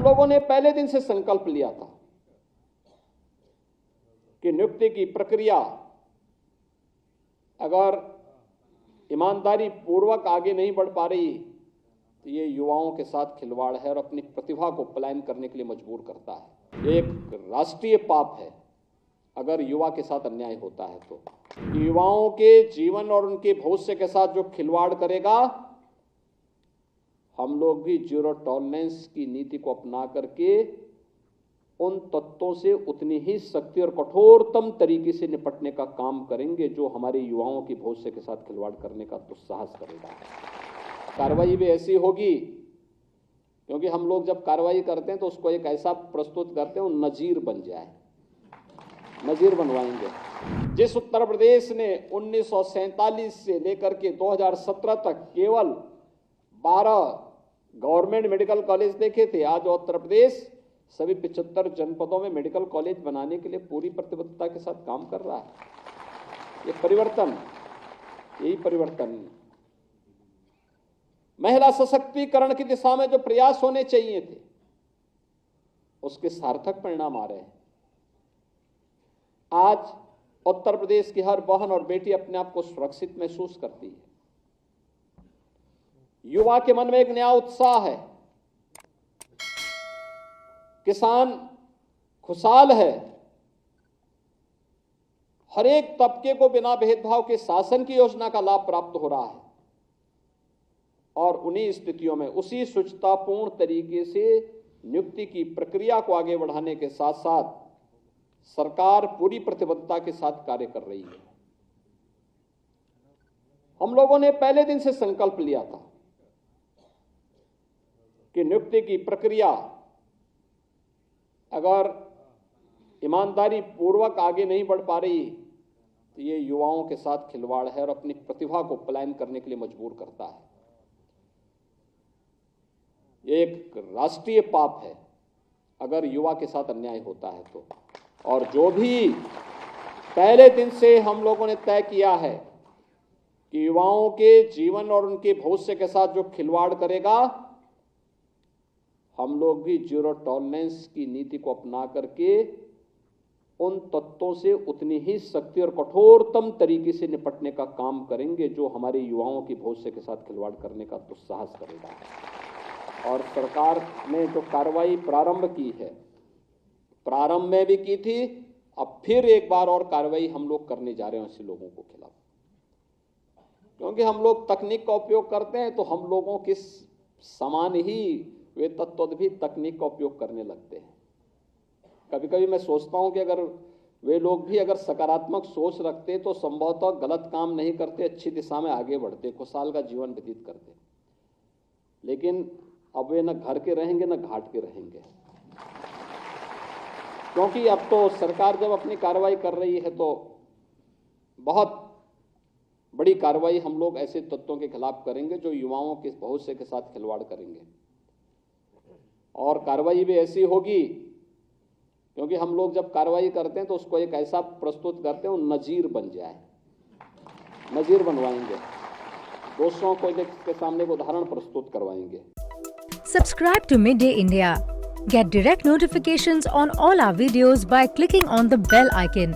लोगों ने पहले दिन से संकल्प लिया था कि नियुक्ति की प्रक्रिया अगर ईमानदारी पूर्वक आगे नहीं बढ़ पा रही तो ये युवाओं के साथ खिलवाड़ है और अपनी प्रतिभा को पलायन करने के लिए मजबूर करता है। ये एक राष्ट्रीय पाप है अगर युवा के साथ अन्याय होता है तो। युवाओं के जीवन और उनके भविष्य के साथ जो खिलवाड़ करेगा, हम लोग भी जीरो टॉलरेंस की नीति को अपना करके उन तत्वों से उतनी ही सख्ती और कठोरतम तरीके से निपटने का काम करेंगे जो हमारे युवाओं की भविष्य के साथ खिलवाड़ करने का दुस्साहस करेगा। कार्रवाई भी ऐसी होगी क्योंकि हम लोग जब कार्रवाई करते हैं तो उसको एक ऐसा प्रस्तुत करते हैं वो नजीर बन जाए, नजीर बनवाएंगे। जिस उत्तर प्रदेश ने 1947 से लेकर के 2017 तक केवल 12 गवर्नमेंट मेडिकल कॉलेज देखे थे, आज उत्तर प्रदेश सभी 75 जनपदों में मेडिकल कॉलेज बनाने के लिए पूरी प्रतिबद्धता के साथ काम कर रहा है। ये परिवर्तन, यही परिवर्तन। महिला सशक्तिकरण की दिशा में जो प्रयास होने चाहिए थे उसके सार्थक परिणाम आ रहे हैं। आज उत्तर प्रदेश की हर बहन और बेटी अपने आप को सुरक्षित महसूस करती है। युवा के मन में एक नया उत्साह है, किसान खुशहाल है, हर एक तबके को बिना भेदभाव के शासन की योजना का लाभ प्राप्त हो रहा है और उन्हीं स्थितियों में उसी शुचितापूर्ण तरीके से नियुक्ति की प्रक्रिया को आगे बढ़ाने के साथ साथ सरकार पूरी प्रतिबद्धता के साथ कार्य कर रही है। हम लोगों ने पहले दिन से संकल्प लिया था कि नियुक्ति की प्रक्रिया अगर ईमानदारी पूर्वक आगे नहीं बढ़ पा रही तो ये युवाओं के साथ खिलवाड़ है और अपनी प्रतिभा को पलायन करने के लिए मजबूर करता है। ये एक राष्ट्रीय पाप है अगर युवा के साथ अन्याय होता है तो। और जो भी पहले दिन से हम लोगों ने तय किया है कि युवाओं के जीवन और उनके भविष्य के साथ जो खिलवाड़ करेगा, हम लोग भी जीरो टॉलरेंस की नीति को अपना करके उन तत्वों से उतनी ही सख्ती और कठोरतम तरीके से निपटने का काम करेंगे जो हमारे युवाओं की भविष्य के साथ खिलवाड़ करने का दुस्साहस करेगा। और सरकार ने जो कार्रवाई प्रारंभ की है, प्रारंभ में भी की थी, अब फिर एक बार और कार्रवाई हम लोग करने जा रहे हैं ऐसे लोगों को खिलाफ। क्योंकि हम लोग तकनीक का उपयोग करते हैं तो हम लोगों के समान ही वे तत्व भी तकनीक का उपयोग करने लगते हैं। कभी कभी मैं सोचता हूं कि अगर वे लोग भी अगर सकारात्मक सोच रखते तो संभवतः गलत काम नहीं करते, अच्छी दिशा में आगे बढ़ते, खुशहाल का जीवन व्यतीत करते। लेकिन अब वे न घर के रहेंगे न घाट के रहेंगे, क्योंकि अब तो सरकार जब अपनी कार्रवाई कर रही है तो बहुत बड़ी कार्रवाई हम लोग ऐसे तत्वों के खिलाफ करेंगे जो युवाओं के भविष्य के साथ खिलवाड़ करेंगे। और कार्रवाई भी ऐसी होगी क्योंकि हम लोग जब कार्रवाई करते हैं तो उसको एक ऐसा प्रस्तुत करते हैं वो नजीर बन जाए, नजीर बनवाएंगे। दोस्तों को के सामने एक उदाहरण प्रस्तुत करवाएंगे। Subscribe to Midday India. Get direct notifications on all our videos by clicking on the bell icon.